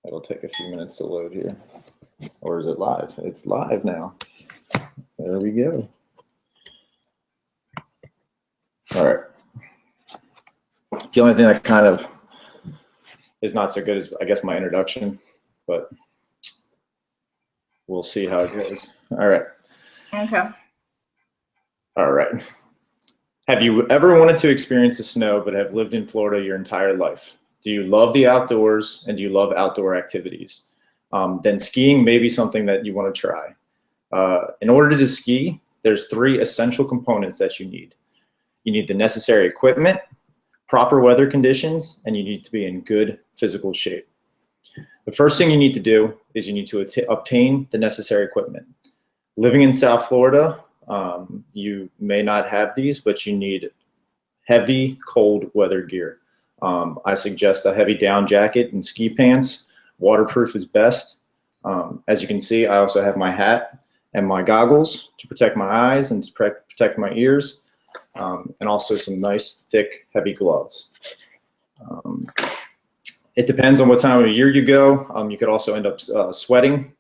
It'll take a few minutes to load here. Or is it live? It's live now. There we go. All right. The only thing that kind of is not so good is, I guess, my introduction, but we'll see how it goes. All right. Okay. All right. Have you ever wanted to experience the snow but have lived in Florida your entire life? Do you love the outdoors and do you love outdoor activities? Then skiing may be something that you want to try. In order to ski, there's 3 essential components that you need. You need the necessary equipment, proper weather conditions, and you need to be in good physical shape. The first thing you need to do is you need to obtain the necessary equipment. Living in South Florida, you may not have these, but you need heavy cold weather gear. I suggest a heavy down jacket and ski pants. Waterproof is best. As you can see, I also have my hat and my goggles to protect my eyes and to protect my ears, and also some nice, thick, heavy gloves. It depends on what time of year you go. You could also end up sweating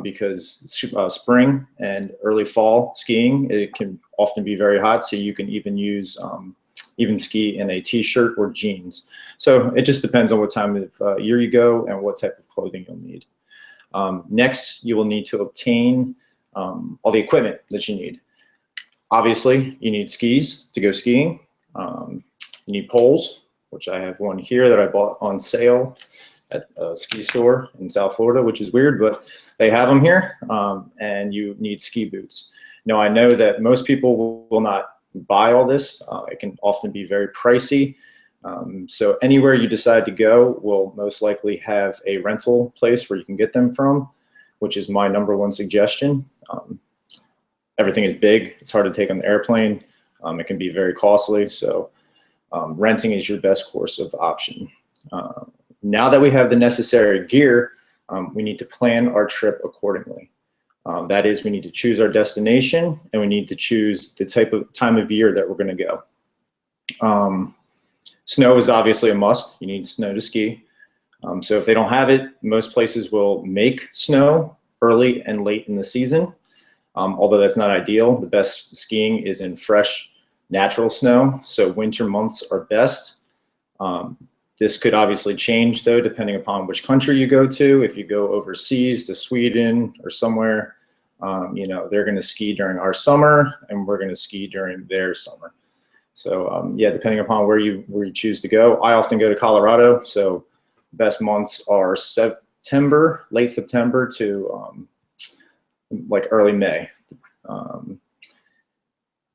because spring and early fall skiing, it can often be very hot, so you can even use ski in a t-shirt or jeans. So it just depends on what time of year you go and what type of clothing you'll need. Next, you will need to obtain all the equipment that you need. Obviously, you need skis to go skiing. You need poles, which I have one here that I bought on sale at a ski store in South Florida, which is weird, but they have them here. And you need ski boots. Now, I know that most people will not buy all this. It can often be very pricey. So anywhere you decide to go will most likely have a rental place where you can get them from, which is my #1 suggestion. Everything is big. It's hard to take on the airplane. It can be very costly. So renting is your best course of option. Now that we have the necessary gear, we need to plan our trip accordingly. That is, we need to choose our destination and we need to choose the time of year that we're going to go. Snow is obviously a must. You need snow to ski. So if they don't have it, most places will make snow early and late in the season. Although that's not ideal, the best skiing is in fresh, natural snow. So winter months are best. This could obviously change though, depending upon which country you go to. If you go overseas to Sweden or somewhere, they're going to ski during our summer and we're going to ski during their summer. So yeah, depending upon where you choose to go. I often go to Colorado, so best months are September, late September to like early May.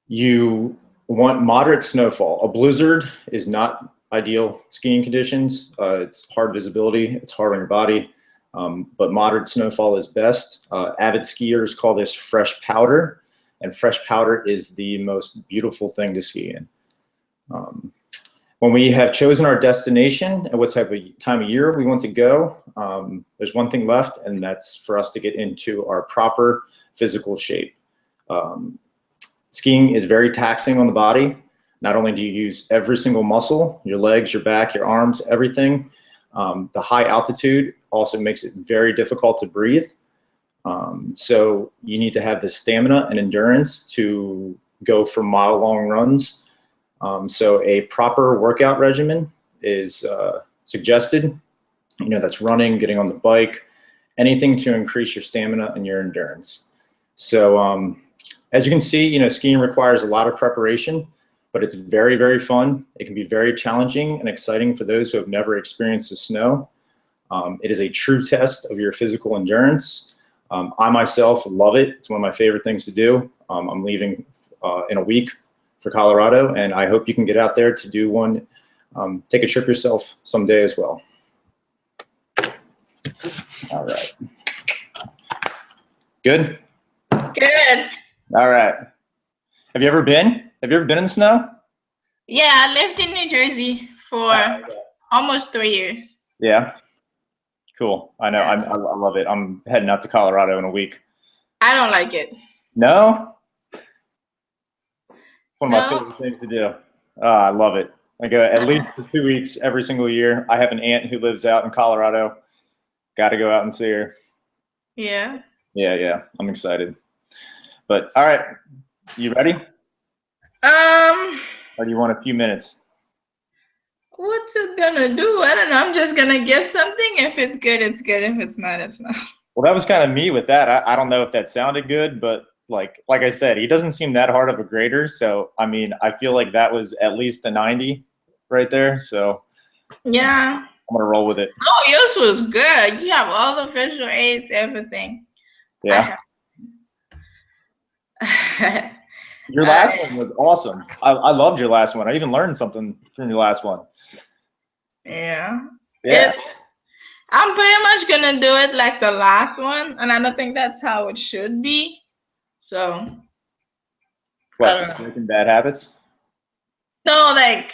You want moderate snowfall. A blizzard is not ideal skiing conditions. It's hard visibility, it's hard on your body, but moderate snowfall is best. Avid skiers call this fresh powder, and fresh powder is the most beautiful thing to ski in. When we have chosen our destination and what type of time of year we want to go, there's one thing left, and that's for us to get into our proper physical shape. Skiing is very taxing on the body. Not only do you use every single muscle, your legs, your back, your arms, everything, the high altitude also makes it very difficult to breathe. So you need to have the stamina and endurance to go for mile-long runs. So a proper workout regimen is suggested. That's running, getting on the bike, anything to increase your stamina and your endurance. So as you can see, skiing requires a lot of preparation, but it's very, very fun. It can be very challenging and exciting for those who have never experienced the snow. It is a true test of your physical endurance. I myself love it. It's one of my favorite things to do. I'm leaving in a week for Colorado, and I hope you can get out there to do one. Take a trip yourself someday as well. All right. Good? Good. All right. Have you ever been in the snow? Yeah, I lived in New Jersey for almost 3 years. Yeah. Cool. I know. Yeah. I love it. I'm heading out to Colorado in a week. I don't like it. No? It's one of my No. favorite things to do. I love it. I go at least for 2 weeks every single year. I have an aunt who lives out in Colorado. got to go out and see her. Yeah. Yeah, I'm excited. But all right, you ready? Or do you want a few minutes? What's it gonna do? I don't know. I'm just gonna give something. If it's good, it's good. If it's not, it's not. Well, that was kind of me with that. I don't know if that sounded good, but like I said, he doesn't seem that hard of a grader. So I mean, I feel like that was at least a 90 right there. So Yeah. I'm gonna roll with it. Oh, yours was good. You have all the visual aids, everything. Yeah. Your last one was awesome. I loved your last one. I even learned something from your last one. Yeah. Yeah. I'm pretty much gonna do it like the last one, and I don't think that's how it should be. So. What? Breaking bad habits? No, like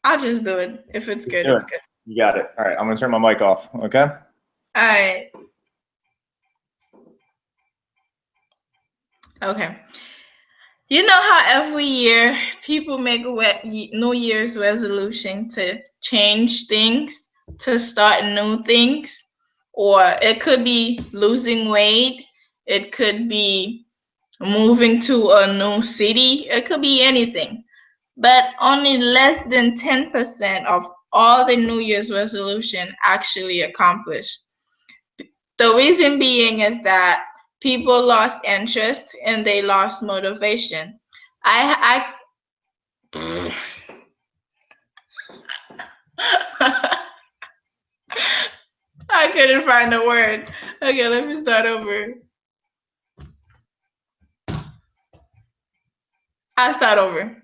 I'll just do it. If it's good, it's good. You got it. All right, I'm gonna turn my mic off. Okay. All right. Okay. You know how every year people make New Year's resolution to change things, to start new things, or it could be losing weight, it could be moving to a new city, it could be anything. But only less than 10% of all the New Year's resolution actually accomplished. The reason being is that people lost interest and they lost motivation. I I couldn't find a word. Okay, let me start over. I'll start over.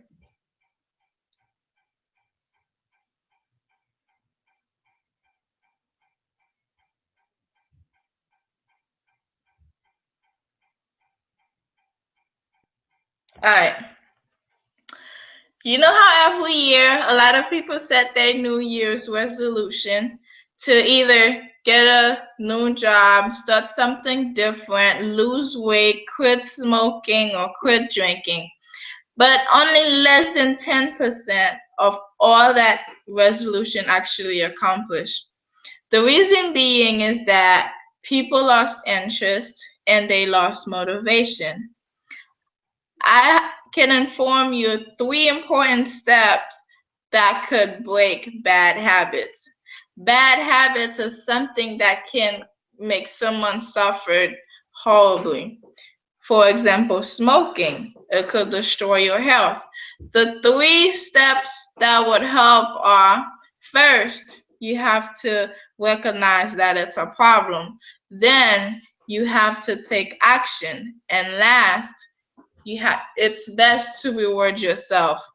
All right. You know how every year a lot of people set their New Year's resolution to either get a new job, start something different, lose weight, quit smoking, or quit drinking. But only less than 10% of all that resolution actually accomplished. The reason being is that people lost interest and they lost motivation. I can inform you 3 important steps that could break bad habits. Bad habits is something that can make someone suffer horribly. For example, smoking, it could destroy your health. The 3 steps that would help are: first, you have to recognize that it's a problem. Then you have to take action. And last, it's best to reward yourself.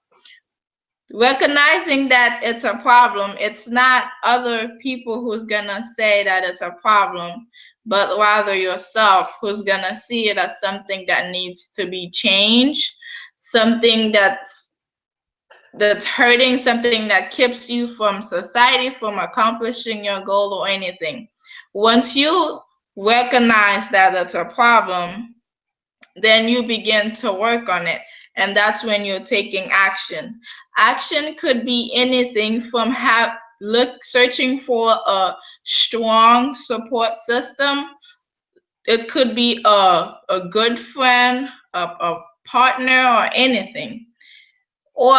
Recognizing that it's a problem, it's not other people who's gonna say that it's a problem, but rather yourself who's gonna see it as something that needs to be changed, something that's hurting, something that keeps you from society, from accomplishing your goal or anything. Once you recognize that it's a problem, then you begin to work on it. And that's when you're taking action. Action could be anything from searching for a strong support system. It could be a good friend, a partner, or anything. Or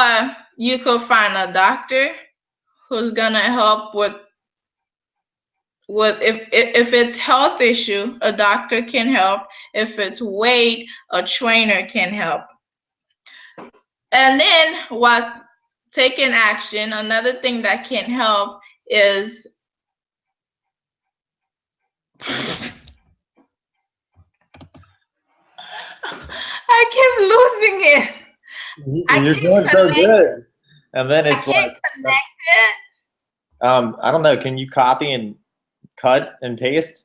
you could find a doctor who's gonna help with if it's health issue, a doctor can help. If it's weight, a trainer can help. And then while taking action, another thing that can help is I keep losing it. You're doing so good. And then it's like I don't know, can you copy and cut and paste?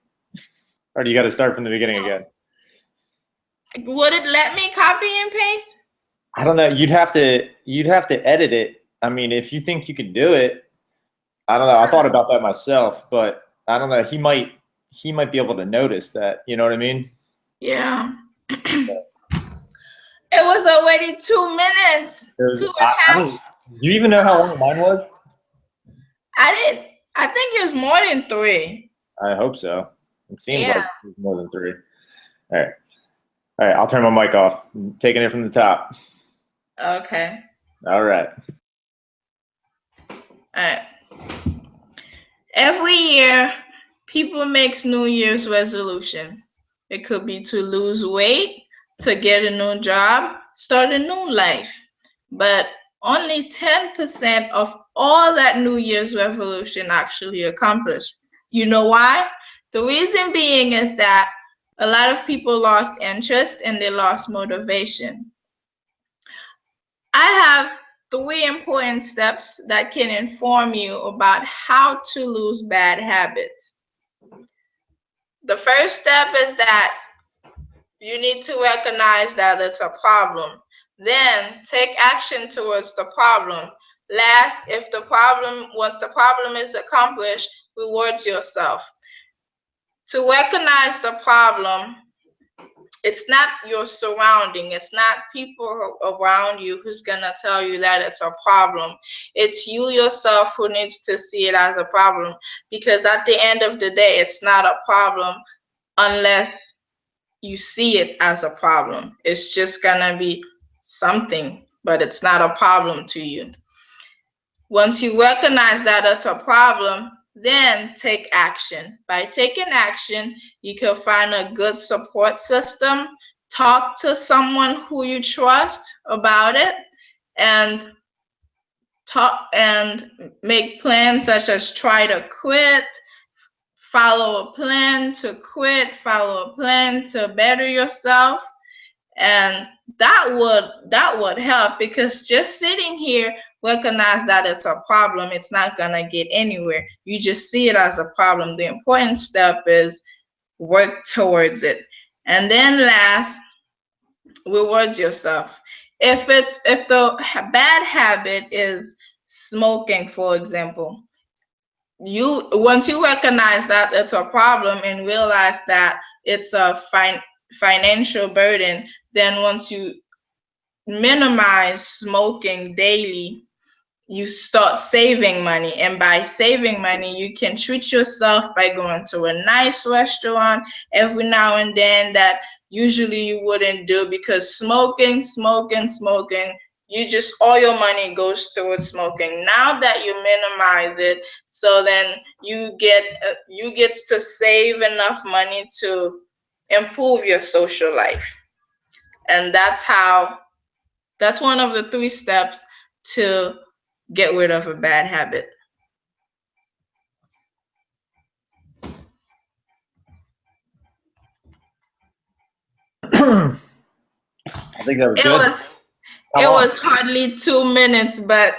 Or do you gotta start from the beginning again? Would it let me copy and paste? I don't know. You'd have to edit it. I mean, if you think you could do it, I don't know. I thought about that myself, but I don't know. He might be able to notice that. You know what I mean? Yeah. It was already 2 minutes. 2.5. Do you even know how long mine was? I think it was more than 3. I hope so. It seems Yeah. like it's more than 3. All right. All right. I'll turn my mic off. I'm taking it from the top. Okay. All right. All right. Every year, people makes New Year's resolution. It could be to lose weight, to get a new job, start a new life. But only 10% of all that New Year's resolution actually accomplished. You know why? The reason being is that a lot of people lost interest and they lost motivation. I have 3 important steps that can inform you about how to lose bad habits. The first step is that you need to recognize that it's a problem. Then take action towards the problem. Last, once the problem is accomplished, rewards yourself. To recognize the problem, it's not your surrounding, it's not people around you who's gonna tell you that it's a problem. It's you yourself who needs to see it as a problem, because at the end of the day, it's not a problem unless you see it as a problem. It's just gonna be something, but it's not a problem to you. Once you recognize that it's a problem, then take action. By taking action, you can find a good support system, talk to someone who you trust about it, and talk and make plans such as try to quit, follow a plan to quit, follow a plan to better yourself. And that would help, because just sitting here, recognize that it's a problem, it's not gonna get anywhere. You just see it as a problem. The important step is work towards it. And then last, reward yourself. If the bad habit is smoking, for example, once you recognize that it's a problem and realize that it's a financial burden, then once you minimize smoking daily, you start saving money. And by saving money, you can treat yourself by going to a nice restaurant every now and then that usually you wouldn't do, because smoking, all your money goes towards smoking. Now that you minimize it, so then you get to save enough money to improve your social life. And that's one of the 3 steps to get rid of a bad habit. I think that was good. It was hardly 2 minutes, but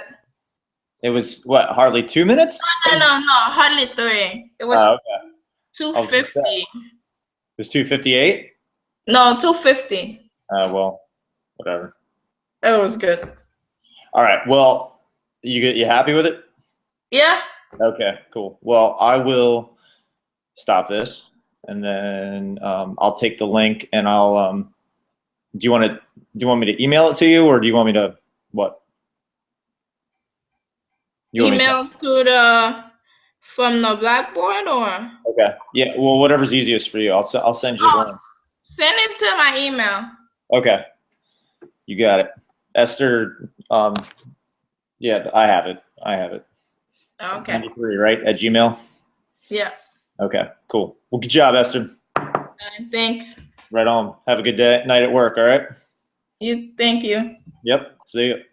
it was what, hardly 2 minutes? No, hardly 3. It was okay. 250. It was 2:58? No, 250. Well, whatever. It was good. All right. Well, you happy with it? Yeah. Okay, cool. Well, I will stop this, and then I'll take the link, and I'll do you want me to email it to you, or do you want me to what? Email from the Blackboard, or? Okay. Yeah. Well, whatever's easiest for you. I'll send you the link. Send it to my email. Okay. You got it, Esther. Yeah, I have it. Okay. 93, right, at Gmail? Yeah. Okay, cool. Well, good job, Esther. Thanks. Right on. Have a good night at work, all right? Thank you. Yep. See you.